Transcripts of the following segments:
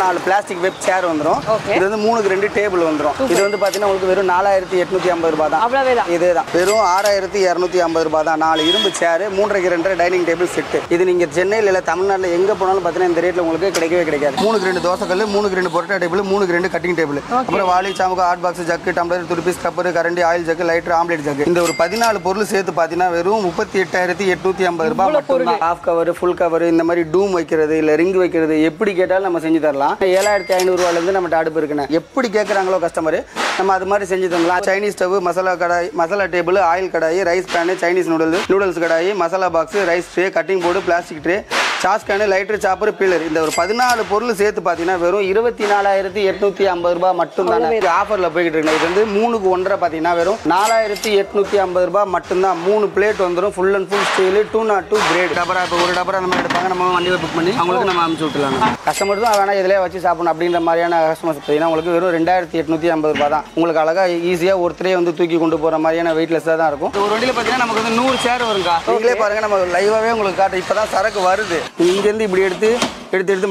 4 plastic web சேர் வந்துரும். இது வந்து 3க்கு 2 டேபிள் வந்துரும். இது வந்து பாத்தீங்கன்னா உங்களுக்கு வெறும் 4850 ரூபாய் தான். அவ்வளவுதான். இதேதான் வெறும் 6250 ரூபாய் தான். 4 இரும்பு சேர் 3க்கு 2 டைனிங் டேபிள் செட். இது நீங்க சென்னையில இல்ல தமிழ்நாட்டுல எங்க போனாலும் பாத்தீங்கன்னா இந்த ரேட்ல உங்களுக்கு கிடைக்கவே கிடைக்காது. 3க்கு 2 தோசை கல்லு, 3க்கு 2 பொரோட்டா டேபிள், 3க்கு 2 கட்டிங் டேபிள். அப்புறம் வாளி, சாமுக்கு, ஹாட் பாக்ஸ், ஜக்கு, டம்ளர், துருபிஸ், கப்பர், கரண்டி, oil jug, lighter, omelette jug. இந்த ஒரு 14 பொருள் சேர்த்து பாத்தீங்கன்னா வெறும் 38850 ரூபாய் மட்டும். ஹாஃப் கவர், ஃபுல் கவர், இந்த மாதிரி டூம் வைக்கிறது இல்ல ரிங் வைக்கிறது எப்படி கேட்டாலும் நம்ம செஞ்சு தரலாம். 7500 ரூபாயில இருந்து நம்ம அடுப்பு இருக்குன்னு எப்படி கேட்கறாங்களோ கஸ்டமர் நம்ம அது மாதிரி செஞ்சு தரலாம். Chinese stove, masala kadai, masala table, oil kadai, rice pan, Chinese noodles kadai, masala box, rice tray, cutting board, plastic tray, sauce can, lighter, chopper, peeler. இந்த ஒரு 14 பொருள் சேர்த்து பார்த்தீங்கன்னா வெறும் 24850 ரூபாய் மட்டும் தான் ஆஃபர்ல போய்கிட்டு இருக்கு. இது வந்து 3க்கு 1.5 பார்த்தீங்கன்னா வெறும் 4850 ரூபாய் மட்டும் தான். 3 பிளேட் வந்துடும். Full and full steel 202 grade டபரா. இப்போ ஒரு டபரா நம்ம எடுப்பாங்க, நம்ம வண்டியை புக் பண்ணி அவங்களுக்கு நம்ம அனுப்பிச்சு விட்டுலாம். கஸ்டமர் தான் வேணா இதிலே வச்சு சாப்பிடணும் அப்படின்ற மாதிரியான கஸ்டமர்ஸ் பார்த்தீங்கன்னா உங்களுக்கு வெறும் 2850 ரூபாய் தான். உங்களுக்கு அழகா ஈஸியாக ஒருத்தரே வந்து தூக்கி கொண்டு போகிற மாதிரியான வெயிட்லெஸ்ஸாக தான் இருக்கும். ஒரு வண்டியில் பார்த்தீங்கன்னா நமக்கு வந்து 100 சேர் வருங்க. நீங்களே பாருங்க, நம்ம லைவாகவே உங்களுக்கு காட்டு. இப்போ தான் சரக்கு வருது. இங்கேருந்து இப்படி எடுத்து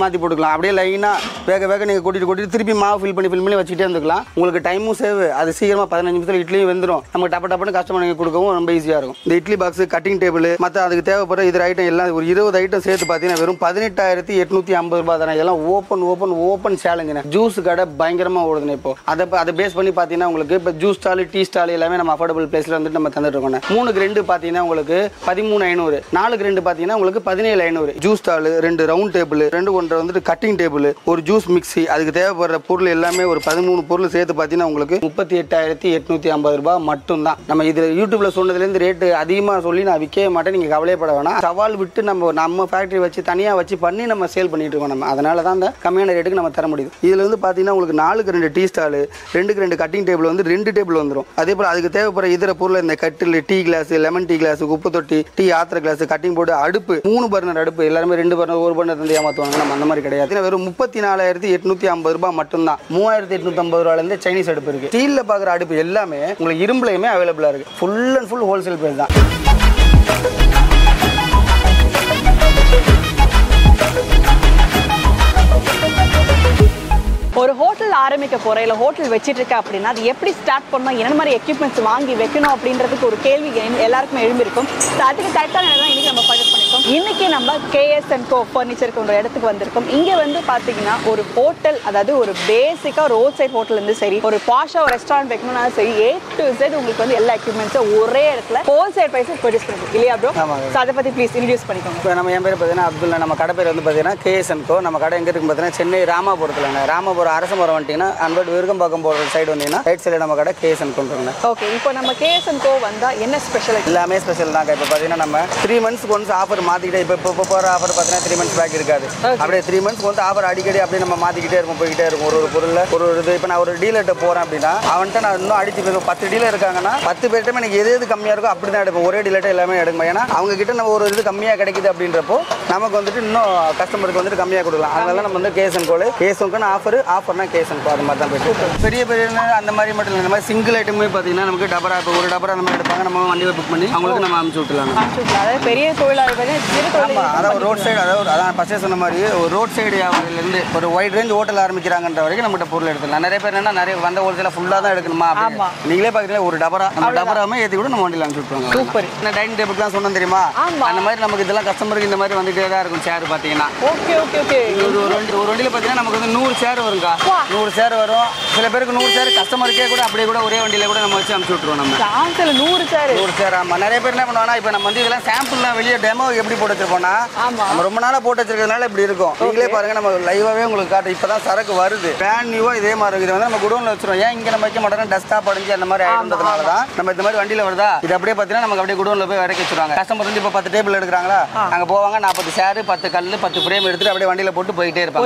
மாற்றி போட்டுக்கலாம். அப்படியே லைனாக வேக நீங்கள் கூட்டிட்டு திருப்பி மாவு ஃபில் பண்ணி வச்சுட்டே இருந்துக்கலாம். உங்களுக்கு டைமும் சேவ். அது சீக்கிரமாக 15 நிமிஷத்தில் இட்லியும் வெந்துடும். நம்ம டப்பன்னு கஸ்டமர் நீங்கள் கொடுக்கவும் ரொம்ப ஈஸியாக இருக்கும். இந்த இட்லி பாக்ஸ், கட்டிங் டேபிள், மற்ற அதுக்கு தேவைப்படுற இது ஐட்டம் எல்லாம் ஒரு 20 ஐட்டம் சேர்த்து பார்த்தீங்கன்னா வெறும் 18850 ரூபாய் தானே. இதெல்லாம் ஓப்பன் சேலஞ்சுங்க. ஜூஸ் கடை பயங்கரமாக ஓடுதுன்னு இப்போ அதை பேஸ் பண்ணி பார்த்தீங்கன்னா உங்களுக்கு இப்போ ஜூஸ் ஸ்டால், டீ ஸ்டால் எல்லாமே நம்ம அஃபோர்டபுள் பிளேஸில் வந்துட்டு நம்ம தந்துட்டு இருக்கோம். 3க்கு 2 பார்த்தீங்கன்னா உங்களுக்கு 13500, 4க்கு 2 பார்த்தீங்கன்னா உங்களுக்கு 17500. ஜூஸ் ஸ்டால், 2 ரவுண்ட் டேபிள், 2 1 வந்துட்டு கட்டிங் டேபிள், ஒரு ஜூஸ் மிக்ஸி, அதுக்கு தேவைப்படுற பொருள் எல்லாமே ஒரு 13 பொருள் சேர்த்து பார்த்தீங்கன்னா உங்களுக்கு 38850 ரூபாய் மட்டும் தான். நம்ம இது யூடியூப்ல சொன்னதுலேருந்து ரேட்டு அதிகமாக சொல்லி நான் விற்கவே மாட்டேன். நீங்கள் கவலைப்பட வேணாம். சவால் விட்டு நம்ம ஃபேக்ட்ரி வச்சு தனியாக வச்சு பண்ணி நம்ம சேல் பண்ணிட்டு இருக்கோம். நம்ம அதனால தான் அந்த கம்மியான ரேட்டுக்கு நம்ம தர முடியுது. இதில் வந்து பார்த்தீங்கன்னா உங்களுக்கு 4க்கு 2 டீ ஸ்டால், 2க்கு 2 கட்டிங் டேபிள் வந்து 2 டேபிள் வந்துடும். அதே போல் அதுக்கு தேவைப்படுற இதர பொருள் இந்த கட்டில், tea glass, lemon tea glass, குப்பை தொட்டி, டீ ஆத்திர கிளாஸ், கட்டிங் போர்டு, அடுப்பு, 3 பர்னர் அடுப்பு, எல்லாருமே 2 பர்னர் 1 பர்னர் தந்து ஏமாற்றுவாங்க. நம்ம அந்த மாதிரி கிடையாது. வெறும் 34850 ரூபாய் மட்டும் தான். 3850 ரூபாயிலிருந்து சைனீஸ் அடுப்பு இருக்கு. ஸ்டீல்ல பாக்குற அடுப்பு எல்லாமே உங்களுக்கு இரும்புலையுமே அவைலபிளா இருக்கு. Full and full wholesale price தான். ஒரு ஹோட்டல் ஆரம்பிக்க போற இல்ல ஹோட்டல் வச்சிட்டு இருக்க அப்படின்னா அது எப்படி ஸ்டார்ட் பண்ணணும், என்ன மாதிரி எக்யூப்மெண்ட்ஸ் வாங்கி வைக்கணும் அப்படின்றதுக்கு ஒரு கேள்வி எல்லாருக்குமே எழும்பிருக்கும். அதுக்கு கரெக்டான இடம் இன்னைக்கு நம்ம பர்ச்சேஸ் பண்ணிருக்கோம். இன்னைக்கு நம்ம KS&Co ஃபர்னிச்சருக்கு ஒரு இடத்துக்கு வந்திருக்கோம். இங்க வந்து பாத்தீங்கன்னா ஒரு ஹோட்டல், அதாவது ஒரு பேசிக்கா ரோட் சைட் ஹோட்டல் இருந்து சரி, ஒரு பாஷா ஒரு ரெஸ்டாரண்ட் வைக்கணும்னாலும் சரி, A to Z உங்களுக்கு வந்து எல்லா எக்யூப்மெண்ட்ஸும் ஒரே இடத்துல ஹோல்சேல் பிரைஸ்ல பர்ச்சேஸ் பண்ணிருக்கோம் இல்லையா ப்ரோ? அதை பத்தி ப்ளீஸ் இன்ட்ரோடியூஸ் பண்ணிக்கோங்க. இப்போ நம்ம என் பேர் பார்த்தீங்கன்னா அப்துல்லா. நம்ம கடை பேர் வந்து பார்த்தீங்கன்னா KS&Co. நம்ம கடை எங்க இருக்கு பார்த்தீங்கன்னா சென்னை ராமாபுரத்தில். ராமாபுரம் அரசமரம் வந்துட்டீங்கன்னா அன்பட் விருகம்பாக்கம் போகிற சைடு வந்தீங்கன்னா ரைட் சைடில் நம்ம கடை KS&Co. ஓகே, இப்போ நம்ம KS&Co வந்தா என்ன ஸ்பெஷல்? எல்லாமே ஸ்பெஷல் தாங்க. இப்போ பார்த்தீங்கன்னா நம்ம 3 மந்த்ஸ்க்கு ஒன்ஸ் ஆஃபர் மாற்றிக்கிட்டே இப்போ போகிற ஆஃபர் பார்த்தீங்கன்னா 3 மந்த்ஸ் பேக் இருக்காது. அப்படியே 3 மந்த்ஸ்க்கு வந்து ஆஃபர் அடிக்கடி அப்படியே நம்ம மாற்றிக்கிட்டே இருக்கும், போய்கிட்டே இருக்கும். ஒரு பொருளில் ஒரு இது. இப்போ நான் ஒரு டீலர்கிட்ட போகிறேன் அப்படின்னா அவன்கிட்ட நான் இன்னும் அடிச்சு போயிருக்கோம். 10 டீலர் இருக்காங்கன்னா 10 பேர்கிட்ட எனக்கு எது கம்மியாக இருக்கோ அப்படி தான் எடுப்பேன். ஒரே டீலர்கிட்ட எல்லாமே எடுக்கும். ஏன்னா அவங்க கிட்ட நம்ம ஒரு இது கம்மியாக கிடைக்குது அப்படின்றப்போ நமக்கு வந்துட்டு இன்னும் கஸ்டமருக்கு வந்துட்டு கம்மியாக கொடுக்கலாம். அதனால நம்ம வந்து KS&Co ஆஃபர்னா KS&Co அது மாதிரி தான் போயிட்டு. பெரிய அந்த மாதிரி மட்டும் இல்லை. இந்த மாதிரி சிங்கிள் ஐட்டமே பார்த்தீங்கன்னா நமக்கு டபரா, இப்போ ஒரு டபரா நம்ம எடுப்பாங்க, நம்ம வண்டியை புக் பண்ணி அவங்களுக்கு நம்ம அனுப்பிச்சு விட்டுலாம். அதாவது பெரிய தொழிலாளர்கள் அதாவது ரோட் சைடு, அதான் ஃபர்ஸ்ட் சொன்ன மாதிரி ஒரு ரோட் சைடு வியாபாரிலேருந்து ஒரு வைட் ரேஞ்ச் ஹோட்டல் ஆரம்பிக்கிறாங்கன்ற வரைக்கும் நம்மகிட்ட பொருள் எடுத்துக்கலாம். நிறைய பேர் என்னன்னா நிறைய வந்த ஹோல்சேல ஃபுல்லாக தான் எடுக்கணுமா? நீங்களே பார்க்குறீங்க ஒரு டபரா, நம்ம டபராமே ஏற்றி கூட நம்ம வண்டியில் அனுப்பிச்சு விட்டுருவாங்க. சூப்பர். இந்த டைனிங் டேபிள் தான் சொன்னோம் தெரியுமா? அந்த மாதிரி நமக்கு இதெல்லாம் கஸ்டமருக்கு இந்த மாதிரி வந்துட்டே தான் இருக்கும். சேர் பார்த்தீங்கன்னா ஒரு வண்டியில் பார்த்தீங்கன்னா நமக்கு வந்து 100 சேர் வருங்க. 100 சேர் வரும். சில பேருக்கு 100 சேர் கஸ்டமருக்கே கூட அப்படியே கூட ஒரே வண்டியில கூட நம்ம வச்சு அனுப்பிச்சு விட்டுருவோம். நம்ம 100 சேர். ஆமா, நிறைய பேர் என்ன பண்ணுவாங்கன்னா இப்போ நம்ம வந்து இதெல்லாம் சாம்பிள்லாம் வெளியே டெமோ எப்படி போட்டு வச்சிருப்போம்னா நம்ம ரொம்ப நாளாக போட்டு வச்சிருக்கிறதுனால இப்படி இருக்கும். நீங்களே பாருங்க, நம்ம லைவாகவே உங்களுக்கு காட்டு. இப்போ தான் சரக்கு வருது, பிராண்ட் நியூவாக இதே மாதிரி இருக்குது. வந்து நம்ம குடோனில் வச்சிருவோம். ஏன் இங்கே நம்ம வைக்க மாட்டோம், டஸ்ட்டாக படிஞ்சு அந்த மாதிரி ஆகிடுறதுனால தான் நம்ம இந்த மாதிரி வண்டியில் வருதா. இது அப்படியே பார்த்தீங்கன்னா நமக்கு அப்படியே குடோனில் போய் இறக்கி வச்சிருவாங்க. கஸ்டமர் வந்து இப்போ 10 டேபிள் எடுக்கிறாங்களா, அங்கே போவாங்க, 40 சேர், 10 கல், 10 ஃப்ரேம் எடுத்துட்டு அப்படியே வண்டியில் போட்டு போயிட்டே இருப்பாங்க.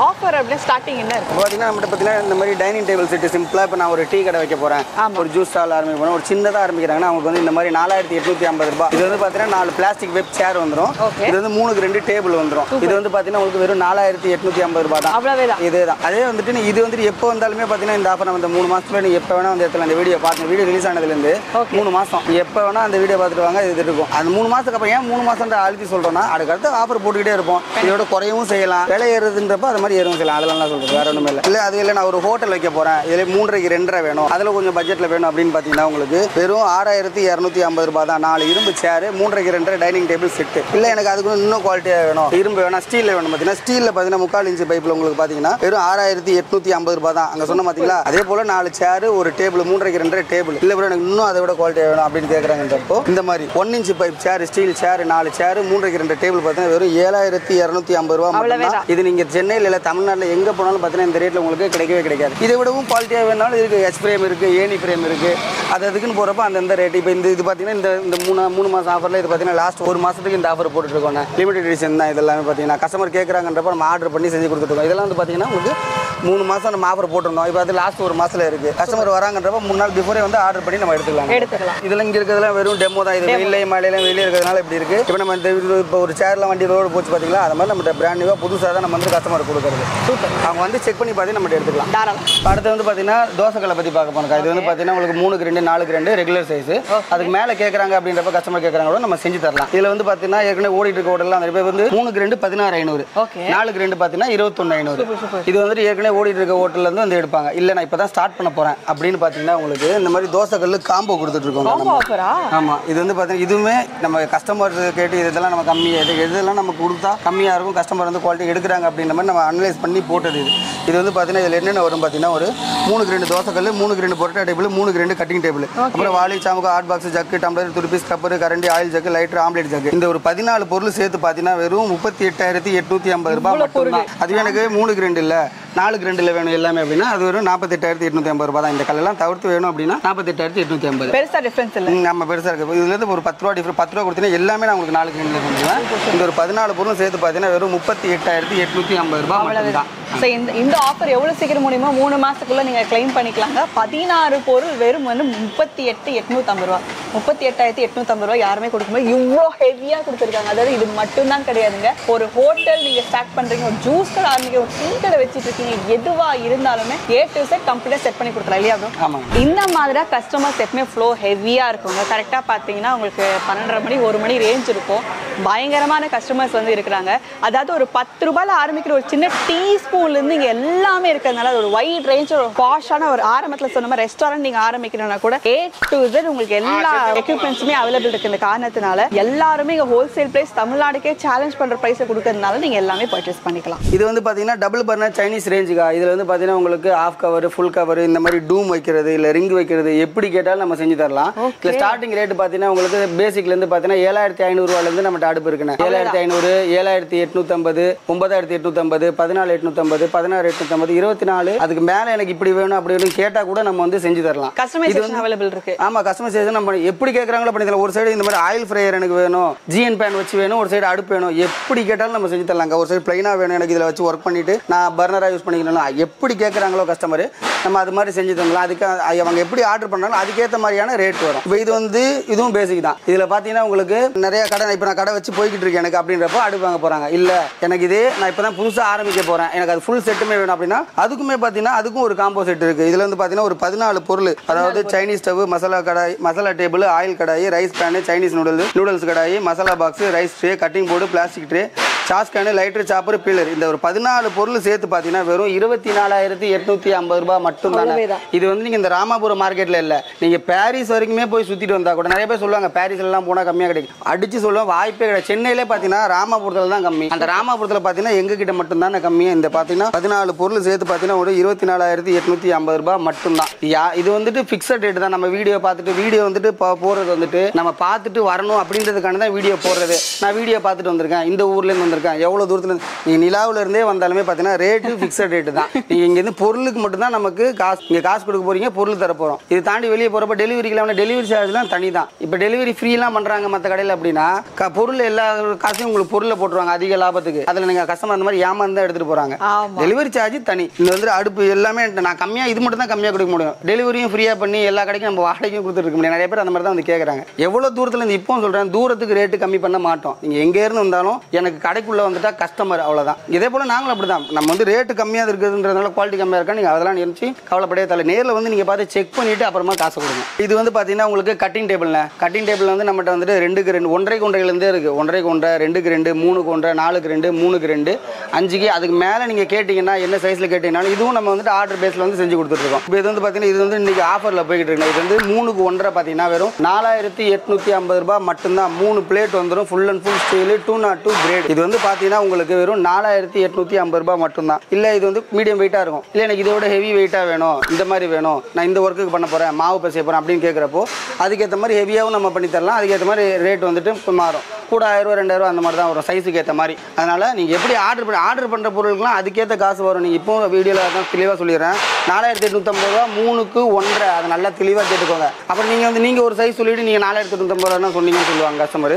ஆஃபர் அப்படியே ஸ்டார்டிங் என்ன இருக்கு பார்த்தீங்கன்னா நம்மகிட்ட பார்த்தீங்கன்னா இந்த மாதிரி டைனிங் டேபிள் செட்டு சிம்பிளாக. இப்போ நான் ஒரு டீ கடை வைக்க போகிறேன், ஒரு ஜூஸ் ஸ்டால் ஆரம்பிக்க போகிறேன், ஒரு சின்னதாக ஆரம்பிக்கிறாங்கன்னா அவங்களுக்கு வந்து இந்த மாதிரி 4850 ரூபாய். இது வந்து பார்த்தீங்கன்னா 4 பிளாஸ்டிக் வெப் சேர் வந்துடும். இது வந்து 3க்கு 2 டேபிள் வந்துடும். இது வந்து பாத்தீங்கன்னா உங்களுக்கு வெறும் 4850 ரூபாய் தான். அவ்வளவுதான். இதேதான். அதே வந்துட்டு இது வந்துட்டு எப்போ வந்தாலுமே பாத்தீங்கன்னா இந்த ஆஃபர் நம்ம 3 மாசத்துல நீ எப்போ வேணா வந்து இடத்துல அந்த வீடியோ பார்த்து வீடியோ ரிலீஸ் ஆனதுல இருந்து 3 மாசம் எப்போ வேணா அந்த வீடியோ பார்த்துட்டு வாங்க. இது இருக்கும். அந்த 3 மாசத்துக்கு அப்புறம் ஏன் 3 மாசம் அழுத்தி சொல்றோம்னா அதுக்கடுத்து ஆஃபர் போட்டுக்கிட்டே இருப்போம். இதோட குறையவும் செய்யலாம், விலை ஏறுதுன்றப்ப அது மாதிரி ஏறவும் செய்யலாம். அதெல்லாம் சொல்றது வேற ஒன்றும் இல்லை. இல்லை அது இல்லை நான் ஒரு ஹோட்டல் வைக்க போறேன், இதுல 3க்கு 2.5 வேணும், அதுல கொஞ்சம் பட்ஜெட்ல வேணும் அப்படின்னு பாத்தீங்கன்னா உங்களுக்கு வெறும் 6250 ரூபாய் தான். 4 இரும்பு சேர், 3க்கு 2.5 டைனிங் டேபிள் செட். இல்லை எனக்கு அதுக்கு இன்னும் குவாலிட்டியா வேணும், இரும்பு வேணும், ஸ்டீல்ல வேணும் பாத்தீங்கன்னா ஸ்டீல்ல பாத்தீங்கன்னா 3/4 இன்ச் பைப்ல உங்களுக்கு பாத்தீங்கன்னா வெறும் 6850 ரூபாய் தான். அங்க சொன்ன பாத்தீங்களா அதே போல 4 சேர் ஒரு டேபிள், 3க்கு 2.5 டேபிள். இல்ல ப்ரோ எனக்கு இன்னும் அதை விட குவாலிட்டியா வேணும் அப்படின்னு கேட்கறாங்கன்றப்போ இந்த மாதிரி 1 இன்ச் பைப் சேர், ஸ்டீல் சேர், 4 சேர், 3க்கு 2 டேபிள் பாத்தீங்கன்னா வெறும் 7250 ரூபாய் மட்டும். இது நீங்க சென்னையில இல்ல தமிழ்நாட்டுல எங்க போனாலும் பாத்தீங்கன்னா இந்த ரேட்ல உங்களுக்கு கிடைக்கவே கிடைக்காது. இதை விடவும் குவாலிட்டியா வேணாலும் இருக்கு. எச் ஃப்ரேம் இருக்கு, ஏனி ஃப்ரேம் இருக்கு. அது அதுக்குன்னு போறப்ப அந்த ரேட். இப்போ இது பாத்தீங்கன்னா இந்த 3 மாசம் ஆஃபர்ல இது பாத்தீங்கன்னா லாஸ்ட் 1 மாசத்துக்கு இந்த ஆஃபர் போட்டுட்டு இருக்கோம். லிமிடெட் எடிஷன் தான் இதெல்லாமே பாத்தீங்கன்னா. கஸ்டமர் கேட்கறாங்கன்றப்ப நம்ம ஆர்டர் பண்ணி செஞ்சு கொடுத்துருக்கோம். இதெல்லாம் வந்து பாத்தீங்கன்னா உங்களுக்கு 3 மாசம் நம்ம ஆஃபர் போட்டிருந்தோம். இப்போ அது லாஸ்ட் 1 மாசத்துல இருக்கு. கஸ்டமர் வராங்கன்றப்ப 3 நாள் பிஃபோரே வந்து ஆர்டர் பண்ணி நம்ம எடுத்துக்கலாம். இதெல்லாம் இங்க இருக்கிறதுலாம் வெறும் டெமோ தான். இது வெயிலே மழையில வெளியே இருக்கிறதுனால இப்படி இருக்கு. இப்போ நம்ம இப்போ ஒரு சேர்ல வண்டி ரோடு போச்சு பாத்தீங்களா, அது மாதிரி நம்ம பிராண்ட் நியூவா புதுசாக தான் நம்ம வந்து கஸ்டமர் கொடுக்குறது. அவங்க வந்து செக் பண்ணி பார்த்து நம்ம எடுத்துக்கலாம். அடுத்து வந்து பாத்தீங்கன்னா தோசைக்கல்லை பத்தி பார்க்க போனோம். இது வந்து பாத்தீங்கன்னா உங்களுக்கு 3க்கு 2 4க்கு 2 ரெகுலர் சைஸ். அதுக்கு மேல கேட்கறாங்க அப்படின்றப்ப கஸ்டமர் கேட்கறாங்க கூட நம்ம செஞ்சு தரலாம். இதுல வந்து பாத்தீங்கன்னா ஏற்கனவே ஓடிட்டு இருக்க ஹோட்டல்லாம் நிறைய பேர் வந்து 3க்கு 2 16500, 4க்கு 2 பாத்தீங்கன்னா 21500. இது வந்து ஏற்கனவே ஓடிட்டு இருக்க ஹோட்டல்ல இருந்து வந்து எடுப்பாங்க. இல்ல நான் இப்பதான் ஸ்டார்ட் பண்ண போறேன் அப்படின்னு பாத்தீங்கன்னா உங்களுக்கு இந்த மாதிரி தோசைக்கல்லு காம்போ கொடுத்துட்டு இருக்கோம். ஆமா இது வந்து பாத்தீங்கன்னா இதுவுமே நம்ம கஸ்டமர் கேட்டு இதெல்லாம் நம்ம கம்மியா இதெல்லாம் நம்ம கொடுத்தா கம்மியா இருக்கும், கஸ்டமர் வந்து குவாலிட்டி எடுக்கிறாங்க அப்படின்ற மாதிரி நம்ம அனலைஸ் பண்ணி போட்டது. இது வந்து பாத்தீங்கன்னா இதுல என்னென்ன வரும் பாத்தீங்கன்னா ஒரு 3க்கு 2 தோசைக்கல்லு, 3க்கு 2 பொரோட்டா டேபிள், 3க்கு 2 கட்டிங் டேபிள், அப்புறம் வாளி, சாமுக்கு, ஹாட் பாக்ஸ், ஜக்கு, டம்ளர், துருப்பி, ஸ்டப்பர், கரண்டி, oil jug, lighter, omelette jug. இந்த ஒரு 14 பொருள் சேர்த்து பாத்தீங்கன்னா வெறும் 38,850 ரூபாய் மட்டும் தான். அதுவே எனக்கு 3க்கு 2 இல்ல 4க்கு 2 வேணும் எல்லாமே அப்படின்னா அது ஒரு 48,850 ரூபாய் தான். இந்த கல்லெல்லாம் தவிர்த்து வேணும் அப்படின்னா 48,850. பெருசா டிஃபரன்ஸ் இல்ல. நம்ம பெருசா இருக்கு. இதுல இருந்து ஒரு 10 ரூபாய் டிஃபரன்ஸ், 10 ரூபாய் கொடுத்தீங்கன்னா எல்லாமே நான் உங்களுக்கு 4க்கு 2 பண்ணுவேன். இந்த ஒரு 14 பொருளும் சேர்த்து பாத்தீங்கன்னா வெறும் 38,850 ரூபாய் மட்டும் தான். இந்த ஆஃபர் எவ்வளவு சீக்கிரம் முடியுமோ 3 மாசத்துக்குள்ள நீங்க கிளைம் பண்ணிக்கலாங்க. 16 பொருள் வெறும் வந்து 38,850 ரூபாய். 38,850 ரூபாய் யாருமே கொடுக்கும்போது இவ்வளோ ஹெவியா கொடுத்துருக்காங்க. அதாவது இது மட்டும் தான் கிடையாதுங்க. ஒரு ஹோட்டல் நீங்க ஸ்டார்ட் பண்றீங்க, ஒரு ஜூஸ் கடை ஆரம்பிக்க, ஒரு டீ கடை வச்சுட்டு இருக்கீங்க, எதுவா இருந்தாலுமே A to Z கம்ப்ளீட்டா செட் பண்ணி கொடுத்துறோம் இல்லையா ப்ரோ? இந்த மாதிரி கஸ்டமர்ஸ் எப்பவுமே ஃப்ளோ ஹெவியா இருக்குங்க. கரெக்டா பாத்தீங்கன்னா உங்களுக்கு 12:30 மணி 1 மணி ரேஞ்ச் இருக்கும். பயங்கரமான கஸ்டமர்ஸ் வந்து இருக்கிறாங்க. அதாவது ஒரு 10 ரூபாயில ஆரம்பிக்கிற ஒரு சின்ன டீ ஸ்பூன்ல இருந்து இங்க எல்லாமே இருக்கிறதுனால ஒரு வைட் ரேஞ்ச், ஒரு பாஷான ஒரு ஆரம்பத்துல சொன்ன மாதிரி ரெஸ்டாரண்ட் நீங்க ஆரம்பிக்கணும்னா கூட A to Z உங்களுக்கு எல்லா எக்யூப்மெண்ட்ஸுமே அவைலபிள் இருக்கு. இந்த காரணத்தினால எல்லாருமே இங்க ஹோல்சேல் பிரைஸ் தமிழ்நாடுக்கே சேலஞ்ச் பண்ற பிரைஸ் கொடுக்கறதுனால நீங்க எல்லாமே பர்ச்சேஸ் பண்ணிக்கலாம். இது வந்து பாத்தீங்கன்னா டபுள் பர்னர் சைனீஸ் ரேஞ்சுக்கா. இதுல வந்து பாத்தீங்கன்னா உங்களுக்கு ஆஃப் கவர், ஃபுல் கவர், இந்த மாதிரி டூம் வைக்கிறது இல்ல ரிங் வைக்கிறது எப்படி கேட்டாலும் நம்ம செஞ்சு தரலாம். இல்ல ஸ்டார்டிங் ரேட் பாத்தீங்கன்னா உங்களுக்கு பேசிக்ல இருந்து பாத்தீங்கன்னா 7,500 ரூபாயில இருந்து நம்ம அடுப்பு இருக்குண்ணா. 7,500, 7,850, 9,850, 14,850, 16,850, 24. அதுக்கு மேல எனக்கு இப்படி வேணும் அப்படி வேணும் கேட்டா கூட நம்ம வந்து செஞ்சு தரலாம். கஸ்டமைசேஷன் அவைலபிள் இருக்கு. ஆமா கஸ்டமைசேஷன் நம்ம எப்படி கேக்குறாங்களோ பண்ணி தரலாம். ஒரு சைடு இந்த மாதிரி ஆயில் ஃப்ரையர் எனக்கு வேணும், ஜிஎன் பேன் வச்சு வேணும், ஒரு சைடு அடுப்பு வேணும், எப்படி கேட்டாலும் நம்ம செஞ்சு தரலாம். ஒரு சைடு பிளைனா வேணும் எனக்கு இதுல வச்சு ஒர்க் பண்ணிட்டு நான் பர்னரா யூஸ் பண்ணிக்கணும், எப்படி கேக்குறாங்களோ கஸ்டமர் நம்ம அது மாதிரி செஞ்சு தரலாம். அதுக்கு அவங்க எப்படி ஆர்டர் பண்ணாலும் அதுக்கேற்ற மாதிரியான ரேட் வரும். இப்போ இது வந்து இதுவும் பேசிக் தான். இதுல பாத்தீங்கன்னா உங்களுக்கு நிறைய கடை இப்போ நான் கடை வச்சு போய்கிட்டு இருக்கேன் எனக்கு அப்படின்றப்போ அடுப்பு வாங்க போறாங்க. இல்ல எனக்கு இதே நான் இப்பதான் புதுசா ஆரம்பிக்க போறேன், எனக்கு அது ஃபுல் செட்டுமே வேணும் அப்படின்னா அதுக்குமே பாத்தீங்கன்னா அதுக்கும் ஒரு காம்போ செட் இருக்கு. இதுல வந்து பாத்தீங்கன்னா ஒரு 14 பொருள், அதாவது Chinese stove, masala kadai, masala table, oil kadai, rice pan, Chinese noodles kadai, masala box, rice tray, cutting board, plastic tray, sauce can, lighter, chopper, peeler. இந்த ஒரு 14 பொருள் சேர்த்து பாத்தீங்கன்னா வெறும் 24,850 ரூபாய் மட்டும் தானே. இது வந்து நீங்க இந்த ராமாபுரம் மார்க்கெட்ல இல்ல, நீங்க பாரிஸ் வரைக்குமே போய் சுத்திட்டு வந்தா கூட நிறைய பேர் சொல்லுவாங்க பாரிஸ்ல எல்லாம் போனா கம்மியா கிடைக்கும். அடிச்சு சொல்லுவாங்க, வாய்ப்பே கிடையாது. சென்னையிலே பாத்தீங்கன்னா ராமாபுரத்துல தான் கம்மி. அந்த ராமாபுரத்துல பாத்தீங்கன்னா எங்க கிட்ட மட்டும் தான் கம்மியா. இந்த பாத்தீங்கன்னா 14 பொருள் சேர்த்து பாத்தீங்கன்னா ஒரு 24,850 ரூபாய் மட்டும் தான். இது வந்துட்டு பிக்சட் ரேட் தான். நம்ம வீடியோ பார்த்துட்டு வீடியோ வந்துட்டு போறது வந்துட்டு நம்ம பார்த்துட்டு வரணும் அப்படின்றதுக்கான தான் வீடியோ போடுறது. நான் வீடியோ பார்த்துட்டு வந்திருக்கேன், இந்த ஊர்ல இருந்து வந்திருக்கேன், எவ்வளவு தூரத்துல நீங்க நிலாவுல இருந்தே வந்தாலுமே பாத்தீங்கன்னா ரேட்டு பிக்சட் ரேட் தான். நீங்க இங்க இருந்து பொருளுக்கு மட்டும் தான் நமக்கு காசு, இங்க காசு கொடுக்க போறீங்க, பொருள் தர போறோம். இது தாண்டி வெளியே போறப்ப டெலிவரிக்கு டெலிவரி சார்ஜ்லாம் தனி தான். இப்ப டெலிவரி ஃப்ரீ எல்லாம் பண்றாங்க மற்ற கடையில் அப்படின்னா பொருள் எல்லா காசையும் உங்களுக்கு பொருளை போட்டுருவாங்க அதிக லாபத்துக்கு. அதுல நீங்க கஸ்டமர் அந்த மாதிரி ஏமாந்து எடுத்துட்டு போறாங்க. டெலிவரி சார்ஜ் தனி. இந்த வந்து அடுப்பு எல்லாமே நான் கம்மியா இது மட்டும் தான் கம்மியா கொடுக்க முடியும். டெலிவரியும் ஃப்ரீயா பண்ணி எல்லா கடைக்கும் நம்ம வாடகையும் கொடுத்துட்டு இருக்க முடியும். நிறைய பேர் அந்த மாதிரி தான் வந்து கேட்குறாங்க. எவ்வளோ தூரத்தில் இருந்து இப்போவும் சொல்கிறேன், தூரத்துக்கு ரேட்டு கம்மி பண்ண மாட்டோம். நீங்கள் எங்கேருந்து வந்தாலும் எனக்கு கடைக்குள்ளே வந்துட்டா கஸ்டமர், அவ்வளோதான். இதே போல் நாங்களும் அப்படி தான். நம்ம வந்து ரேட்டு கம்மியாக இருக்குதுன்றதுனால குவாலிட்டி கம்மியாக இருக்கா நீங்கள் அதெல்லாம் நினச்சி கவலைப்படையே தலை. நேரில் வந்து நீங்கள் பார்த்து செக் பண்ணிவிட்டு அப்புறமா காசு கொடுங்க. இது வந்து பார்த்தீங்கன்னா உங்களுக்கு கட்டிங் டேபிள்ண்ணே. கட்டிங் டேபிள் வந்து நம்மகிட்ட வந்துட்டு 2க்கு 2, 1.5க்கு 1லேருந்தே இருக்குது. 1.5க்கு 1, 2க்கு 2, 3க்கு 1, 4க்கு 2, 3க்கு 2, 5க்கு அதுக்கு மேலே நீங்கள் கேட்டிங்கன்னா என்ன சைஸில் கேட்டிங்கனாலும் இதுவும் நம்ம வந்துட்டு ஆர்டர் பேஸில் வந்து செஞ்சு கொடுத்துட்ருக்கோம். இப்போ இது வந்து பார்த்தீங்கன்னா இது வந்து இன்றைக்கி ஆஃபரில் போய்கிட்டு இருக்கு. இது வந்து 3க்கு 1.5 பார்த்தீங்கன்னா வெறும் 4850 ரூபாய் மட்டும்தான். 3 பிளேட் வந்துடும். Full and full steel 202 grade. இது வந்து பார்த்தீங்கன்னா உங்களுக்கு வெறும் 4850 ரூபாய் மட்டும்தான். இல்லை இது வந்து மீடியம் வெயிட்டாக இருக்கும், இல்லை எனக்கு இதோட ஹெவி வெயிட்டாக வேணும், இந்த மாதிரி வேணும், நான் இந்த ஒர்க்குக்கு பண்ண போகிறேன், மாவு பசைய போகிறேன் அப்படின்னு கேட்குறப்போ அதுக்கேற்ற மாதிரி ஹெவியாகவும் நம்ம பண்ணி தரலாம். அதுக்கேற்ற மாதிரி ரேட் வந்துட்டு மாறும். கூட 1000 ரூபா 2000 ரூபா அந்த மாதிரி தான் வரும் சைஸுக்கு ஏற்ற மாதிரி. அதனால் நீங்கள் எப்படி ஆர்டர் பண்ணுற பொருளுக்குலாம் அதுக்கேற்ற காசு வரும். நீங்கள் இப்போ வீடியோவில் தான் தெளிவாக சொல்லிடுறேன். 4850 ரூபா 3க்கு 1.5, அதை நல்லா தெளிவாக கேட்டுக்கோங்க. அப்புறம் நீங்கள் ஒரு சைஸ் சொல்லிவிட்டு நீங்கள் 4850 ரூபா சொன்னீங்கன்னு சொல்லுவாங்க கஸ்டமர்.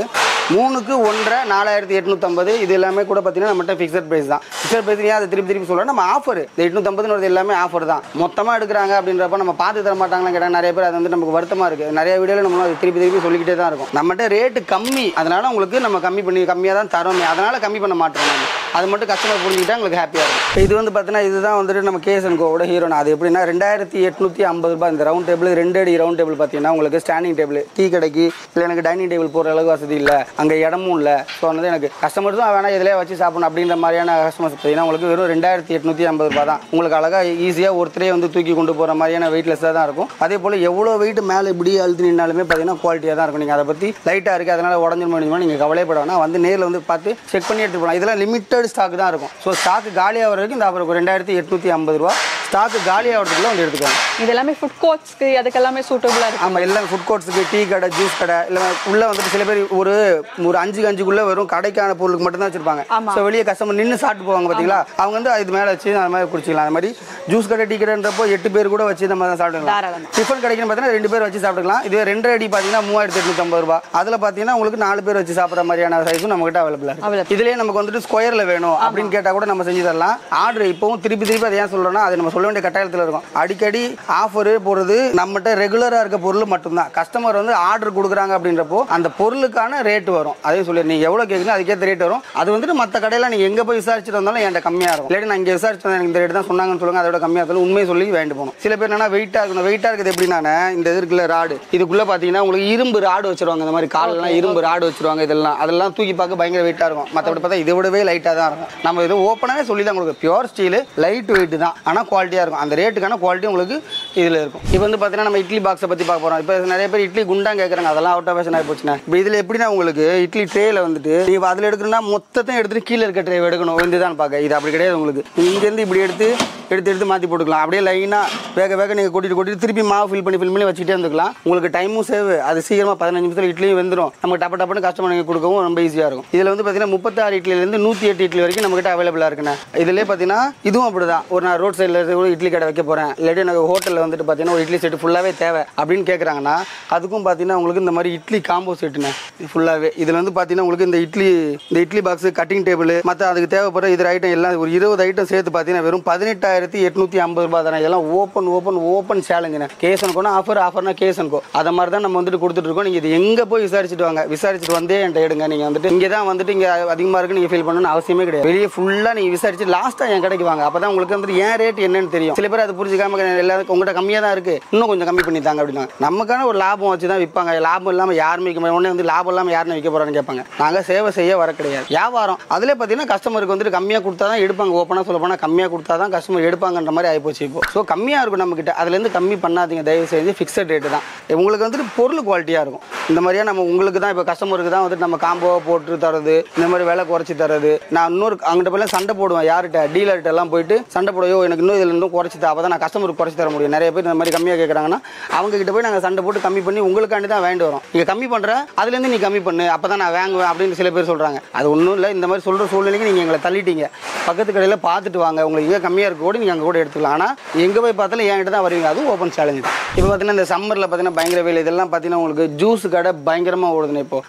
3க்கு 1.5 4850. இது எல்லாமே கூட பார்த்தீங்கன்னா நம்மகிட்ட ஃபிக்ஸட் ப்ரைஸ் தான். ஃபிக்ஸட் ப்ரைஸ் ஏன் அதை திருப்பி சொல்கிறேன், நம்ம ஆஃபர். இந்த 850 எல்லாமே ஆஃபர் தான். மொத்தமாக எடுக்கிறாங்க அப்படின்றப்ப நம்ம பார்த்து தர மாட்டாங்களான்னு கேட்டால் நிறைய பேர் அது வந்து நமக்கு வருத்தமாக இருக்குது. நிறைய வீடியோவில் நம்ம திருப்பி சொல்லிக்கிட்டே தான் இருக்கும். நம்மகிட்ட ரேட்டு கம்மி, அதனால் உங்களுக்கு நம்ம கம்மியாக தான் தரோமே, அதனால் கம்மி பண்ண மாட்டோம். நம்ம அது மட்டும் கஸ்டமர் புரிஞ்சுக்கிட்டா உங்களுக்கு ஹாப்பியாக இருக்கும். இது வந்து பார்த்தீங்கன்னா இதுதான் வந்துட்டு நம்ம KS&Coவோட ஹீரோனா. அது எப்படின்னா 2850 ரூபாய். இந்த ரவுண்ட் டேபிள் 2 அடி ரவுண்ட் டேபிள் பார்த்தீங்கன்னா உங்களுக்கு ஸ்டாண்டிங் டேபிள். டீ கடைக்கு இல்லை எனக்கு டைனிங் டேபிள் போகிற அளவுக்கு வசதி இல்லை, அங்கே இடமும் இல்லை. ஸோ வந்து எனக்கு கஸ்டமர் தான் வேணா இதிலே வச்சு சாப்பிடணும் அப்படின்ற மாதிரியான கஸ்டமர்ஸ் பார்த்தீங்கன்னா உங்களுக்கு வெறும் 2850 ரூபாய் தான். உங்களுக்கு அழகாக ஈஸியாக ஒருத்தரே வந்து தூக்கி கொண்டு போகிற மாதிரியான வெயிட்லெஸ்ஸாக தான் இருக்கும். அதே போல் எவ்வளோ வெயிட் மேலே இப்படி அழுத்தி நின்னாலுமே பார்த்தீங்கன்னா குவாலிட்டியாக தான் இருக்கும். நீங்கள் அதை பற்றி லைட்டாக இருக்குது அதனால் உடஞ்சிருமா நீங்கள் கவலைப்பட வேணா, வந்து நேரில் வந்து பார்த்து செக் பண்ணி எடுத்து போகலாம். இதெல்லாம் லிமிட்டட் ஸ்டாக் தான் இருக்கும். ஸோ ஸ்டாக் காலியாக வரைக்கும் இந்த ஆஃபர் 2850 ரூபா. ஸ்டாக் காலியாகிறதுக்குள்ள வந்து எடுத்துக்கோங்க. இது எல்லாமே ஃபுட் கோர்ட்ஸ்க்கு அதுக்கெல்லாமே சூட்டபுளாக இருக்கும். ஆமாம், எல்லாம் ஃபுட் கோர்ட்ஸுக்கு, டீ கடை, ஜூஸ் கடை, இல்லை உள்ளே வந்துட்டு சில பேர் ஒரு 5 வெறும் கடைக்கான பொருளுக்கு மட்டும் தான் வச்சிருப்பாங்க. ஸோ வெளியே கஸ்டமர் நின்று சாப்பிட்டு போவாங்க பார்த்தீங்களா, அவங்க வந்து இது மேலே வச்சு அந்த மாதிரி குடிச்சிக்கலாம். அந்த மாதிரி ஜூஸ் கடை, டீ கடைன்றப்போ 8 பேர் கூட வச்சு நம்ம தான் சாப்பிட்டுக்கலாம். டிஃபன் கடைக்குன்னு பார்த்தீங்கன்னா 2 பேர் வச்சு சாப்பிட்டுக்கலாம். இதுவே 2 அடி பார்த்தீங்கன்னா 3850 ரூபா. அதில் பார்த்தீங்கன்னா உங்களுக்கு 4 பேர் வச்சு சாப்பிட்ற மாதிரியான சைஸும் நம்மகிட்ட அவைலபிளாக இருக்குது. இதுலேயே நமக்கு வந்துட்டு ஸ்கொயரில் வேணும் அப்படின்னு கேட்டால் கூட நம்ம செஞ்சு தரலாம். ஆர்டர் இப்போவும் திருப்பி அதை ஏன் சொல்கிறோன்னா அது நம்ம சொல்ல வேண்டிய கட்டாயத்தில் இருக்கும். அடிக்கடி ஆஃபர் போடுறது நம்மகிட்ட ரெகுலராக இருக்க பொருள் மட்டும்தான். கஸ்டமர் வந்து ஆர்டர் கொடுக்குறாங்க அப்படின்றப்போ அந்த பொருளுக்கான ரேட் வரும். அதே சொல்லி நீங்கள் எவ்வளோ கேட்குறீங்க அதுக்கேற்ற ரேட் வரும். அது வந்துட்டு மற்ற கடையில் நீங்கள் எங்கே போய் விசாரிச்சுட்டு வந்தாலும் என்கிட்ட கம்மியாக இருக்கும். இல்லாட்டி நான் இங்கே விசாரிச்சு எனக்கு இந்த ரேட் தான் சொன்னாங்கன்னு சொல்லுங்க, அதோட கம்மியாக இருந்தாலும் உண்மையை சொல்லி வேண்டு போகணும். சில பேர் என்னன்னா வெயிட்டாக இருக்கணும். வெயிட்டாக இருக்குது எப்படின்னா இந்த இருக்குல்ல ராடு, இதுக்குள்ளே பார்த்தீங்கன்னா உங்களுக்கு இரும்பு ராடு வச்சிருவாங்க. இந்த மாதிரி காலெல்லாம் இரும்பு ராடு வச்சிருவாங்க. அதெல்லாம் தூக்கி பார்க்க பயங்கர வெயிட்டாக இருக்கும். மற்றபடி பார்த்தா இதை விடவே லைட்டாக தான் இருக்கும். நம்ம இது ஓப்பனாகவே சொல்லி தான் உங்களுக்கு பியூர் ஸ்டீல், லைட் வெயிட் தான், ஆனால் குவாலிட்டியாக இருக்கும். அந்த ரேட்டுக்கான குவாலிட்டி உங்களுக்கு இதில் இருக்கும். இப்போ வந்து பார்த்தீங்கன்னா நம்ம இட்லி பாக்ஸை பற்றி பார்க்க போகிறோம். இப்போ நிறைய பேர் இட்லி குண்டா கேட்குறாங்க, அதெல்லாம் அவுட் ஆஃப் ஃபேஷன் ஆகி போச்சுன்னா. இப்போ இதில் எப்படின்னா உங்களுக்கு இட்லி ட்ரேயில் வந்துட்டு நீங்கள் அதில் எடுக்கணும்னா மொத்தத்தையும் எடுத்துட்டு கீழே இருக்க ட்ரே எடுக்கணும் வந்து தான் பார்க்க. இது அப்படி கிடையாது. உங்களுக்கு இங்கேருந்து இப்படி எடுத்து மாற்றி போட்டுக்கலாம். அப்படியே லைனாக வேக நீங்கள் கொட்டிட்டு திருப்பி மாவு ஃபில் பண்ணி வச்சுட்டே இருந்துக்கலாம். உங்களுக்கு டைமும் சேவ். அது சீக்கிரமாக 15 நிமிஷத்தில் இட்லியும் வெந்துடும். நம்ம டப்புன்னு கஸ்டமர் நீங்கள் கொடுக்கவும் ரொம்ப ஈஸியாக இருக்கும். இதில் வந்து பார்த்தீங்கன்னா 36 இட்லிலேருந்து 108 இட்லி வரைக்கும் நம்மகிட்ட அவைலபிளாக இருக்குண்ணே. இதிலே பார்த்தீங்கன்னா இதுவும் அப்படி தான். ஒரு நான் ரோட் சைடில் இட்லி கடை வைக்க போகிறேன், இல்லாட்டி எனக்கு ஹோட்டலில் வந்துட்டு பார்த்தீங்கன்னா ஒரு இட்லி செட்டு ஃபுல்லாகவே தேவை அப்படின்னு கேட்குறாங்கன்னா அதுக்கும் பார்த்தீங்கன்னா உங்களுக்கு இந்த மாதிரி இட்லி காம்போ செட்டுண்ணே ஃபுல்லாகவே. இதில் வந்து பார்த்தீங்கன்னா உங்களுக்கு இந்த இட்லி பாக்ஸ், கட்டிங் டேபிள், மற்ற அதுக்கு தேவைப்படுற இதர ஐட்டம் எல்லாம் ஒரு 20 ஐட்டம் சேர்த்து பார்த்தீங்கன்னா வெறும் 18,850 ரூபாய் தானே. இதெல்லாம் ஓப்பன் சேலஞ்சுண்ணே. KS&Co ஆஃபர்னா KS&Co அதை மாதிரி தான் நம்ம வந்துட்டு கொடுத்துட்டு இருக்கோம். நீங்கள் இது எங்கே போய் விசாரிச்சுட்டு வாங்க, விசாரிச்சுட்டு வந்தே என்கிட்ட எடுங்க. நீங்கள் வந்துட்டு இங்கே தான் வந்துட்டு இங்கே அதிகமாக இருக்குது நீங்கள் ஃபீல் பண்ணணும்னு அவசியமே கிடையாது. வெளியே ஃபுல்லாக நீங்கள் விசாரிச்சு லாஸ்ட்டாக என் கடைக்கு வாங்க. அப்போ தான் உங்களுக்கு வந்துட்டு ஏன் ரேட் என்னன்னு தெரியும். சில பேர் அதை புரிஞ்சுக்காம எல்லாருக்கும் உங்கள்கிட்ட கம்மியாக தான் இருக்குது, இன்னும் கொஞ்சம் கம்மி பண்ணித்தாங்க அப்படின்னா நமக்கான ஒரு லாபம் வச்சு தான் விற்பாங்க. லாபம் இல்லாமல் யாருமே விற்க முடியாது. உடனே வந்து லாபம் இல்லாமல் யாருன்னு விற்க போகிறான்னு கேட்பாங்க. நாங்கள் சேவை செய்ய வர கிடையாது, வியாபாரம். அதில் பார்த்தீங்கன்னா கஸ்டமருக்கு வந்துட்டு கம்மியாக கொடுத்தா தான் எடுப்பாங்க. ஓப்பனாக சொல்ல போனால் கம்மியாக கொடுத்தா தான் கஸ்டமர் எடுப்பாங்கன்ற மாதிரி ஆகிப்போச்சு. இப்போ ஸோ கம்மியாக இருக்கும் நம்மக்கிட்ட. அதுலேருந்து கம்மி பண்ணாதீங்க தயவு செஞ்சு. ஃபிக்ஸட் ரேட்டு தான். உங்களுக்கு வந்துட்டு பொருள் குவாலிட்டியாக இருக்கும். இந்த மாதிரியா நம்ம உங்களுக்கு தான் இப்போ கஸ்டமருக்கு தான் வந்துட்டு நம்ம காம்போவை போட்டு தரது, இந்த மாதிரி விலை குறைச்சி தரது. நான் இன்னொரு அங்கிட்ட போய் சண்டை போடுவேன். யார்கிட்ட டீலர்கிட்ட எல்லாம் போயிட்டு சண்டை போடுவோம், எனக்கு இன்னும் இதில் இன்னும் குறைச்சி தான், அப்போ தான் நான் கஸ்டமருக்கு குறைச்சி தர முடியும். நிறைய பேர் இந்த மாதிரி கம்மியாக கேட்குறாங்கன்னா அவங்க கிட்ட போய் நாங்கள் சண்டை போட்டு கம்மி பண்ணி உங்களுக்காண்டி தான் வேண்டி வரோம். நீங்கள் கம்மி பண்ணுற அதுலேருந்து நீ கம்மி பண்ணு, அப்போ தான் நான் வாங்குவேன் அப்படின்னு சில பேர் சொல்கிறாங்க. அது ஒன்றும் இல்லை. இந்த மாதிரி சொல்கிற சூழ்நிலைக்கு நீங்கள் எங்களை தள்ளிட்டீங்க. பக்கத்து கடையில் பார்த்துட்டு வாங்க. உங்களுக்கு இங்கே கம்மியாக இருக்க கூட கூட நீங்கள் அங்கே கூட எடுத்துக்கலாம். ஆனால் எங்கே போய் பார்த்தாலும் என்கிட்ட தான் வருவீங்க, அதுவும் ஓப்பன் சேலஞ்சு தான். இப்போ பார்த்தீங்கன்னா இந்த சம்மரில் பார்த்தீங்கன்னா பயங்கர வெயில், இதெல்லாம் பார்த்தீங்கன்னா உங்களுக்கு ஜூஸ் கடை பயங்கரமாக ஓடுதுன்னு. இப்போ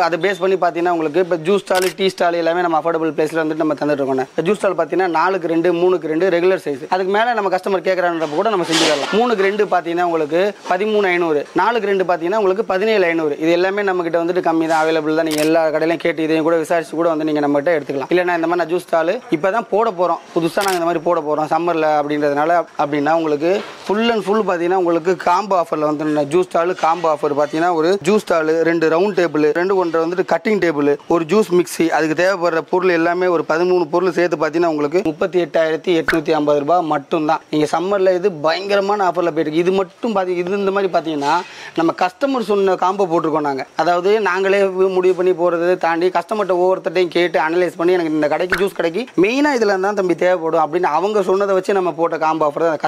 அதை பேஸ் பண்ணி பார்த்தீங்கன்னா உங்களுக்கு இப்போ ஜூஸ் ஸ்டால், டீ ஸ்டால் எல்லாமே நம்ம அஃபோர்டபுள் பிளேஸில் வந்துட்டு நம்ம தந்துட்டு இருக்கோம். இப்போ ஜூஸ் ஸ்டால் பார்த்தீங்கன்னா 4க்கு 2 3க்கு 2 ரெகுலர் சைஸ். அதுக்கு மேலே நம்ம கஸ்டமர் கேட்குறான்றப்ப கூட நம்ம செஞ்சு தரலாம். 3க்கு 2 பார்த்தீங்கன்னா உங்களுக்கு 13,500, 4க்கு 2 பார்த்தீங்கன்னா உங்களுக்கு 17,500. இது எல்லாமே நம்ம கிட்ட வந்துட்டு கம்மி தான், அவைலபிள் தான். நீங்கள் எல்லா கடையிலையும் கேட்டு இதையும் கூட விசாரிச்சு கூட வந்து நீங்கள் நம்மகிட்ட எடுத்துக்கலாம். இல்லைன்னா இந்த மாதிரி ஜூஸ் ஸ்டால் இப்போ தான் போட போகிறோம், புதுசாக நாங்கள் இந்த மாதிரி போட போகிறோம் சம்மரில் அப்படின்றதுனால அப்படின்னா உங்களுக்கு ஃபுல் அண்ட் ஃபுல் பார்த்தீங்கன்னா உங்களுக்கு காம்போ ஆஃபரில் வந்து ஜூஸ் ஸ்டால் காம்போ ஆஃபர் பார்த்தீங்கன்னா ஒரு ஜூஸ் ஸ்டால், 2 ரவுண்ட் டேபிள், 2 ஒன்றரை வந்துட்டு கட்டிங் டேபிள், ஒரு ஜூஸ் மிக்ஸி, அதுக்கு தேவைப்படுற பொருள் எல்லாமே ஒரு 13 பொருள் சேர்த்து பார்த்தீங்கன்னா உங்களுக்கு 38,850 ரூபாய் மட்டும்தான். நீங்கள் சம்மரில் இது பயங்கரமான ஆஃபரில் போயிருக்கு. இது மட்டும் இது இந்த மாதிரி பார்த்தீங்கன்னா நம்ம கஸ்டமர் சொன்ன காம்போ போட்டிருக்கோம் நாங்கள். அதாவது நாங்களே முடிவு பண்ணி போகிறத தாண்டி கஸ்டமர்கிட்ட ஒவ்வொருத்தையும் கேட்டு அனலைஸ் பண்ணி எனக்கு இந்த கடைக்கு ஜூஸ் கடைக்கு மெயினாக இதில் தான் தம்பி தேவைப்படும் அப்படின்னு அவங்க சொன்னதை வச்சு நம்ம போட்ட காம்போ ஆஃபர் தான்.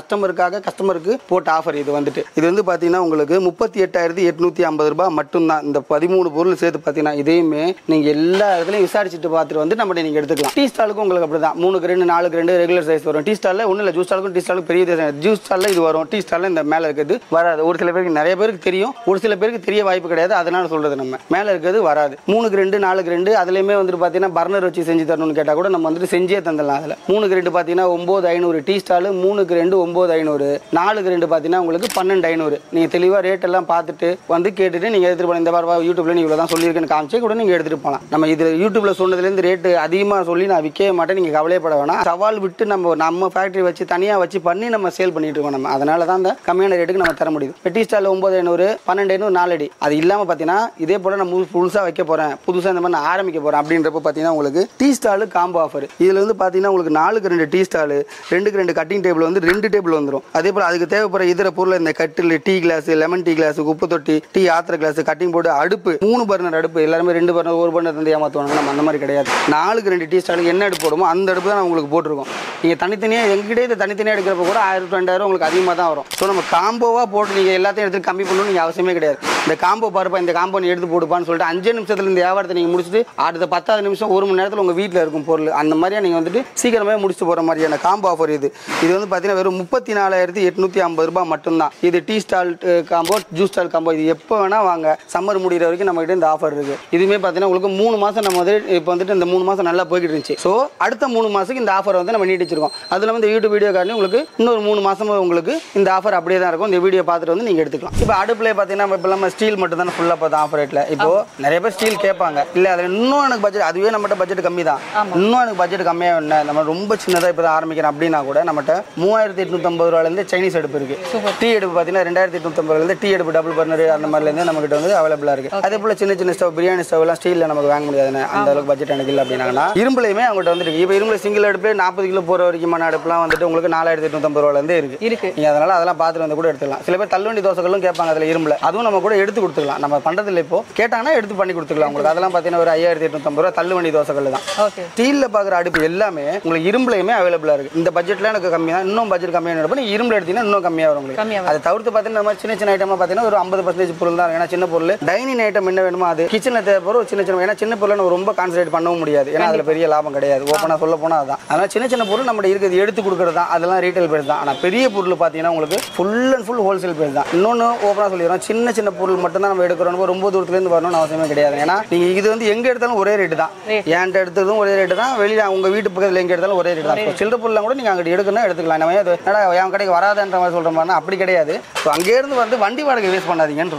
கஸ்டமருக்கு போட்ட ஆஃபர் இது வந்துட்டு. இது வந்து பார்த்தீங்கன்னா உங்களுக்கு 38,850 ரூபாய் மட்டும்தான். இந்த 13 பொருள் சேர்த்து பார்த்தீங்கன்னா இதையுமே நீங்கள் எல்லா இடத்துலையும் விசாரிச்சுட்டு பார்த்துட்டு வந்து நம்ம நீங்கள் எடுத்துக்கலாம். டீ ஸ்டாலுக்கும் உங்களுக்கு அப்படி தான் 3க்கு 2 4க்கு 2 ரெகுலர் சைஸ் வரும். டீ ஸ்டாலில் ஒன்றும் இல்லை, ஜூஸ் ஸ்டாலுக்கும் டீ ஸ்டாலுக்கும் பெரிய ஜூஸ் ஸ்டாலில் இது வரும், டீ ஸ்டாலில் இந்த மேலே இருக்கிறது வராது. ஒரு சில பேருக்கு, நிறைய பேருக்கு தெரியும், ஒரு சில பேருக்கு தெரிய வாய்ப்பு கிடையாது, அதனால சொல்றது நம்ம மேலே இருக்கிறது வராது. 3க்கு 2 4க்கு 2 அதுலேயுமே வந்துட்டு பார்த்தீங்கன்னா பர்னர் வச்சு செஞ்சு தரணும்னு கேட்டால் கூட நம்ம வந்துட்டு செஞ்சே தந்துடலாம். அதில் 3க்கு 2 பார்த்தீங்கன்னா 9,500 டீ ஸ்டாலு, 3க்கு 2 9,500, 4க்கு 2 பார்த்தீங்கன்னா உங்களுக்கு 12,500. நீங்கள் தெளிவாக ரேட் எல்லாம் பார்த்துட்டு வந்து கேட்டுட்டு நீங்கள் எடுத்துகிட்டு போகலாம். இந்த வாரம் யூடியூப்ல நீங்கள் இவ்வளோ தான் சொல்லியிருக்கேன்னு காமிச்சு கூட நீங்கள் எடுத்துகிட்டு போகலாம். நம்ம இது யூடியூப்ல சொன்னதுலேருந்து ரேட்டு அதிகமாக சொல்லி நான் விற்கவே மாட்டேன், நீங்கள் கவலைப்பட வேணாம். சவால் விட்டு நம்ம ஃபேக்ட்ரி வச்சு தனியாக வச்சு பண்ணி நம்ம சேல் பண்ணிட்டு இருக்கோம். நம்ம அதனால தான் அந்த கம்மியான ரேட்டுக்கு நம்ம தர முடியுது. இப்போ டீ ஸ்டாலில் 9,500 12,500 4 அடி. அது இல்லாமல் பார்த்தீங்கன்னா இதே போல நான் புதுசாக வைக்க போகிறேன், புதுசாக இந்த மாதிரி நான் ஆரம்பிக்க போகிறேன் அப்படின்றப்ப பார்த்தீங்கன்னா உங்களுக்கு டீ ஸ்டாலு காம்போ ஆஃபர். இதில் வந்து பார்த்தீங்கன்னா உங்களுக்கு 4க்கு 2 டீ ஸ்டாலு, 2க்கு 2 கட்டிங் டேபிள் வந்து 2 டேபிள் வந்துடும். அதே போல் அதுக்கு தேவைப்படுற இதர பொருள் இந்த கட்டில், tea glass, lemon tea glass, உப்பு தொட்டி, டீ ஆத்திர கிளாஸ், கட்டிங் போர்டு, அடுப்பு, 3 பர்னர் அடுப்பு. எல்லாருமே 2 பர்னர் 1 பர்னர் வந்து ஏமாற்றுவாங்க. நம்ம அந்த மாதிரி கிடையாது. 4க்கு 2 டீ ஸ்டாலுக்கு என்ன அடுப்பு போடுமோ அந்த அடுப்பு தான் உங்களுக்கு போட்டிருக்கோம். நீங்கள் தனித்தனியாக எங்கிட்டே இதை தனித்தனியாக எடுக்கிறப்ப கூட 1000 2,000 உங்களுக்கு அதிகமாக தான் வரும். ஸோ நம்ம காம்போவாக போட்டு நீங்கள் எல்லாத்தையும் எடுத்து கம்மி பண்ணணும்னு நீங்கள் அவசியமே கிடையாது. இந்த காம்போ பாருப்பா, இந்த காம்போ நீ எடுத்து போடுப்பான்னு சொல்லிட்டு 5 நிமிஷத்துல இந்த வியாபாரத்தை நீங்கள் முடிச்சுட்டு அடுத்த 10வது நிமிஷம் 1 மணி நேரத்தில் உங்கள் வீட்டில் இருக்கும் பொருள் அந்த மாதிரியா நீங்கள் வந்துட்டு சீக்கிரமே முடிச்சுட்டு போகிற மாதிரியான காம்போ ஆஃபர் இது. இது வந்து பார்த்தீங்கன்னா வெறும் 34,850 ரூபாய் மட்டும்தான். இது tea stall combo, juice stall combo. இது எப்போ வேணால் வாங்க, சம்மர் முடிகிற வரைக்கும் நம்ம கிட்ட இந்த ஆஃபர் இருக்குது. இதுவுமே பார்த்தீங்கன்னா உங்களுக்கு 3 மாதம் நம்ம வந்து இப்போ வந்துட்டு இந்த 3 மாதம் நல்லா போய்கிட்டு இருந்துச்சு. ஸோ அடுத்த 3 மாதத்துக்கு இந்த ஆஃபர் வந்து நம்ம நீட்டிச்சிருக்கோம். அதில் வந்து யூடியூப் வீடியோ காரணம் உங்களுக்கு இன்னொரு 3 மாதமும் உங்களுக்கு இந்த ஆஃபர் அப்படியே தான் இருக்கும். இந்த வீடியோ பார்த்துட்டு வந்து நீங்கள் எடுத்துக்கலாம். இப்போ அடுப்பில் பார்த்தீங்கன்னா இப்போ நம்ம ஸ்டீல் மட்டும் தான் ஃபுல்லாக பார்த்தா ஆஃபர் ரேட்டில். இப்போ நிறைய பேர் ஸ்டீல் கேட்பாங்க, இல்லை அதில் இன்னும் எனக்கு பட்ஜெட், அதுவே நம்மகிட்ட பட்ஜெட் கம்மி தான், இன்னும் எனக்கு பட்ஜெட் கம்மியாக என்ன, நம்ம ரொம்ப சின்னதாக இப்போ தான் ஆரம்பிக்கிறேன் அப்படின்னா கூட நம்மகிட்ட 3,850 ரூபாயிலேருந்து சைனீஸ் அடுப்பு இருக்குது. டீ அடுப்பு பார்த்தீங்கன்னா 2,850 டீ அடுப்பு டபுள் பர்னர் அந்த மாதிரிலேருந்து நம்மகிட்ட வந்து அவைலபிளாக இருக்குது. அதே போல் சின்ன சின்ன ஸ்டவ், பிரியாணி ஸ்டவ் எல்லாம் ஸ்டீலில் நமக்கு வாங்க முடியாதுன்னு அந்த அளவுக்கு பட்ஜெட் எனக்கு இல்லை அப்படின்னா இரும்புலையுமே அவங்ககிட்ட வந்து இப்போ இரும்புல சிங்கிள் அடுப்பு 40 கிலோ போகிற வரைக்குமான அடுப்புலாம் வந்துட்டு உங்களுக்கு 4,850 ரூபாயிலேருந்து இருக்கு. நீங்கள் அதனால அதெல்லாம் பார்த்துட்டு வந்து கூட எடுத்துக்கலாம். சில பேர் தள்ளுவண்டி தோசைகளும் கேட்பாங்க அதில் இரும்புல, அதுவும் நம்ம கூட எடுத்து கொடுத்துக்கலாம். நம்ம பண்ணுறதில்ல, இப்போ கேட்டாங்கன்னா எடுத்து பண்ணி கொடுத்துக்கலாம் உங்களுக்கு. அதெல்லாம் பார்த்தீங்கன்னா ஒரு 5,850 ரூபா தள்ளுவண்டி தோசைகள் தான். ஸ்டீலில் பார்க்குற அடுப்பு எல்லாமே உங்களுக்கு இரும்புலையுமே அவைலபிளாக இருக்குது. இந்த பட்ஜெட்டில் எனக்கு கம்மி தான், இன்னும் பட்ஜெட் கம்மியாக எடுப்போம். நீங்கள் இரும்புல எடுத்தீங்கன்னா இன்னும் கம்மியாக வரும் உங்களுக்கு. அதை தவிர்த்து பார்த்தீங்கன்னா இந்த மாதிரி சின்ன சின்ன ஐட்டமாக பார்த்தீங்கன்னா ஒரு 50% பொருள் தான். ஏன்னா சின்ன பொருள் டைனிங் ஐட்டம் என்ன வேணுமோ அது கிச்சனில் தேவைப்படுற ஒரு சின்ன சின்ன, ஏன்னா சின்ன பொருளை நம்ம ரொம்ப கான்சன்ட்ரேட் பண்ணவும் முடியாது, ஏன்னா அதில் பெரிய லாபம் கிடையாது. ஓப்பனாக சொல்ல போனால் அதுதான். அதனால் சின்ன சின்ன பொருள் நம்ம இருக்கிறது எடுத்து கொடுக்குறது தான், அதெல்லாம் ரீட்டைல் பேர் தான். ஆனால் பெரிய பொருள் பார்த்தீங்கன்னா உங்களுக்கு ஃபுல் அண்ட் ஃபுல் ஹோல்சேல் பேர் தான். இன்னொன்று ஓப்பனாக சொல்லிடுறோம், சின்ன சின்ன பொருள் மட்டும் தான் நம்ம எடுக்கிறோம். ரொம்ப தூரத்துலேருந்து வரணும்னு அவசியமே கிடையாது. ஏன்னா நீங்கள் இது வந்து எங்கே எடுத்தாலும் ஒரே ரேட்டு தான், ஏன்ட்ட எடுத்ததும் ஒரே ரேட்டு தான், வெளியில் உங்கள் வீட்டு பக்கத்தில் எங்கே எடுத்தாலும் ஒரே ரேட்டு தான். சில்லற பொருள்லாம் கூட நீங்கள் அங்கே எடுக்கணும் எடுத்துக்கலாம். நம்ம என் கடைக்கு வராதுன்ற மாதிரி சொல்கிற மாதிரி அப்படி கிடையாது. ஸோ அங்கேருந்து வந்து வண்டி வாடகை வேஸ்ட் பண்ணாதீங்கன்னு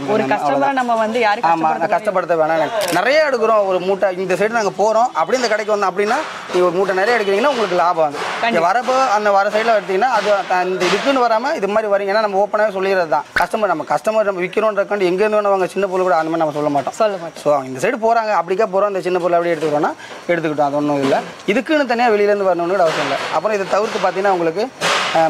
கஷ்டப்படுத்த வேணாம். நிறைய எடுக்கிறோம் ஒரு மூட்டை, இந்த சைடு நாங்கள் போகிறோம் அப்படி இந்த கடைக்கு வந்தோம் அப்படின்னா நீங்கள் ஒரு மூட்டை நிறைய எடுக்கிறீங்கன்னா உங்களுக்கு லாபம் வந்து வரப்போ அந்த வர சைடில் எடுத்தீங்கன்னா அது இந்த இதுக்குன்னு வராமல் இது மாதிரி வரீங்கன்னா நம்ம ஓப்பனாகவே சொல்லிடுறது தான். கஸ்டமர் நம்ம விற்கிறோன்றக்காண்டி எங்கேருந்து வேணும் வாங்க சின்ன பொருள் கூட அந்த மாதிரி நம்ம சொல்ல மாட்டோம். ஸோ இந்த சைடு போகிறாங்க அப்படிக்கா போகிறோம், இந்த சின்ன பொருள் அப்படியே எடுத்துக்கிட்டோம்னா எடுத்துக்கிட்டோம், அது ஒன்றும் இல்லை. இதுக்குன்னு தனியாக வெளியிலேருந்து வரணும்னு கூட அவசியம் இல்லை. அப்புறம் இதை தவிர்த்து பார்த்தீங்கன்னா உங்களுக்கு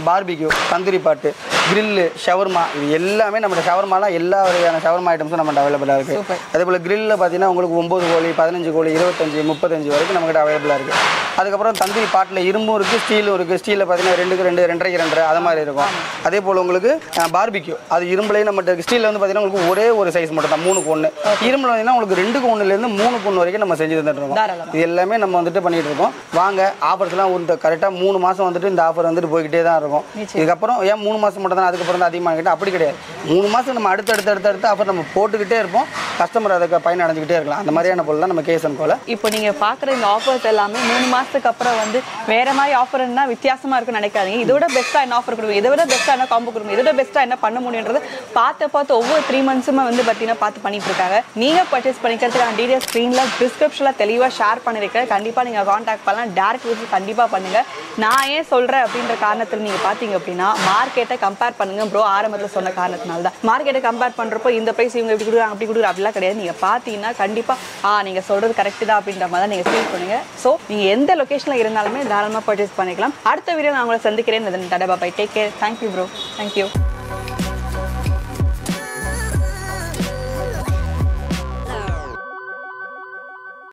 பார்பிக்யூ, தந்தூரி பாட்டு, கிரில்லு, ஷவர்மா, இது எல்லாமே நம்ம ஷவர்மாலாம் எல்லா வகையான ஷவர்மா ஐட்டம்ஸும் நம்ம அவைலபிளாக இருக்குது. அதே போல் கிரில்லில் பார்த்தீங்கன்னா உங்களுக்கு 9 கோழி 15 கோழி 25 35 வரைக்கும் நம்மகிட்ட அவைலபிளாக இருக்குது. அதுக்கப்புறம் தந்தூரி பாட்டில் இரும்பும் இருக்குது, ஸ்டீலும் இருக்குது. ஸ்டீலில் பார்த்தீங்கன்னா 2க்கு 2, 2.5க்கு 2 அது மாதிரி இருக்கும். அதே போல் உங்களுக்கு பார்பிக்யூ அது இரும்புலேயே நம்மகிட்ட இருக்குது. ஸ்டீலில் வந்து பார்த்தீங்கன்னா உங்களுக்கு ஒரே ஒரு சைஸ் மட்டும் தான் 3க்கு 1. இரும்பில் பார்த்தீங்கன்னா உங்களுக்கு 2க்கு 1லேருந்து 3க்கு 1 வரைக்கும் நம்ம செஞ்சு தந்துட்டு இருக்கோம். இது எல்லாமே நம்ம வந்துட்டு பண்ணிட்டு இருக்கோம். வாங்க, ஆஃபர்ஸ்லாம் ஒரு கரெக்டாக 3 மாதம் வந்துட்டு இந்த ஆஃபர் வந்துட்டு போய்கிட்டே தான் இருக்கும். இதுக்கப்புறம் ஏன் 3 மாதம் மட்டும் தான் அதுக்கப்புறம் தான் அதிகமாக கேட்டால் அப்படி கிடையாது. 3 மாதம் நம்ம அடுத்த ஆஃபர் நம்ம போட்டுக்கிட்டே இருப்போம். கஸ்டமர் அதுக்கு பயன் அடைஞ்சிக்கிட்டே இருக்கலாம். அந்த மாதிரியான பொருள் தான் நம்ம கேஎஸ்என் கோல. இப்போ நீங்கள் பார்க்குற இந்த ஆஃபர்ஸ் எல்லாமே 3 மாதத்துக்கு அப்புறம் வந்து வேற மாதிரி ஆஃபர்னா வித்தியாசமாக இருக்குன்னு நினைக்காதீங்க. இதோட பெஸ்ட்டாக என்ன ஆஃபர் கொடுக்கும், இதை விட பெஸ்ட்டாக என்ன காம்போ கொடுக்கும், இதோட பெஸ்ட்டாக என்ன பண்ண முடியுன்றது பார்த்து ஒவ்வொரு 3 மந்த்ஸுமே வந்து பார்த்தீங்கன்னா பார்த்து பண்ணிட்டு இருக்காங்க. நீங்கள் பர்ச்சேஸ் பண்ணிக்கிறதுக்கான டீடைல்ஸ் ஸ்க்ரீனில் டிஸ்கிரிப்ஷனில் தெளிவாக ஷேர் பண்ணியிருக்கேன். கண்டிப்பாக நீங்கள் காண்டாக்ட் பண்ணலாம். டேரக்ட் விசிட் கண்டிப்பாக பண்ணுங்கள். நான் ஏன் சொல்கிறேன் அப்படின்ற காரணத்தில் நீங்கள் பார்த்தீங்க அப்படின்னா மார்க்கெட்டை கம்பேர் பண்ணுங்கள் ப்ரோ. ஆரம்பத்தில் சொன்ன காரணத்தினால தான் மார்க்கெட்டை கம்பேர் பண்ணுறப்போ இந்த ப்ரைஸ் இவங்க இப்படி கொடுக்குறாங்க அப்படி கொடுக்குறாங்க அப்படிலாம் கிடையாது. நீங்கள் பார்த்தீங்கன்னா கண்டிப்பாக நீங்கள் சொல்கிறது கரெக்ட் தான் அப்படின்ற மாதிரி தான் நீங்கள் ஃபீல் பண்ணுங்க. ஸோ நீங்கள் எந்த லொக்கேஷனில் இருந்தாலுமே தாராளமாக பர்ச்சேஸ் பண்ணிக்கலாம். அடுத்த வீடியோ நான் உங்களை சந்திக்கிறேன். தடபா bye. Take care. Thank you bro. Thank you.